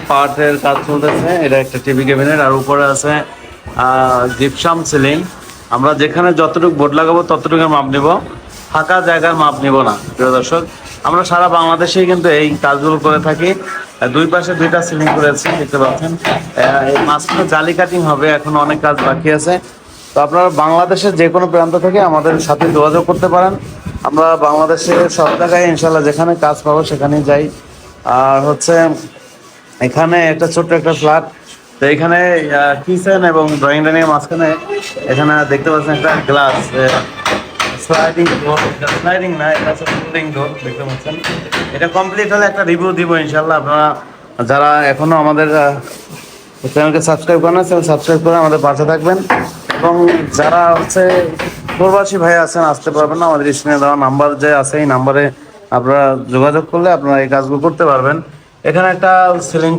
পার্টের কাজ চলতেছে। এটা একটা টিভি ক্যাবিনেট, আর উপরে আছে জিপসাম সিলিং। আমরা যেখানে যতটুকু বোর্ড লাগাবো ততটুকু মাপ নিব, ফাঁকা জায়গার মাপ নিব না। প্রিয় দর্শক, আমরা সারা বাংলাদেশেই কিন্তু এই কাজগুলো করে থাকি। দুই পাশে দুইটা সিলিং করেছি, দেখতে পাচ্ছেন। এই মাঝখানে জালি কাটিং হবে, এখন অনেক কাজ বাকি আছে। তো আপনারা বাংলাদেশের যে কোনো প্রান্ত থেকে আমাদের সাথে যোগাযোগ করতে পারেন। আমরা বাংলাদেশের সব জায়গায় ইনশাল্লাহ যেখানে কাজ পাবো সেখানেই যাই। আর হচ্ছে এখানে একটা ছোট্ট একটা ফ্ল্যাট। তো এখানে কিচেন এবং ড্রয়িং ডাইনিং মাঝখানে এখানে দেখতে পাচ্ছেন একটা গ্লাস স্লাইডিং ডোর। স্লাইডিং না, এটা হচ্ছে ফোল্ডিং ডোর, দেখতে পাচ্ছেন। এটা কমপ্লিট হলে একটা রিভিউ দিব ইনশাল্লাহ। আপনারা যারা এখনো আমাদের চ্যানেলকে সাবস্ক্রাইব করেন না, চ্যানেল সাবস্ক্রাইব করে আমাদের পাশে থাকবেন। এবং যারা হচ্ছে প্রবাসী ভাই আছেন, আসতে পারবেন না, আমাদের স্ক্রিনে দেওয়া নাম্বার যে আছে এই নাম্বারে আপনারা যোগাযোগ করলে আপনারা এই কাজগুলো করতে পারবেন। এখানে একটা সিলিং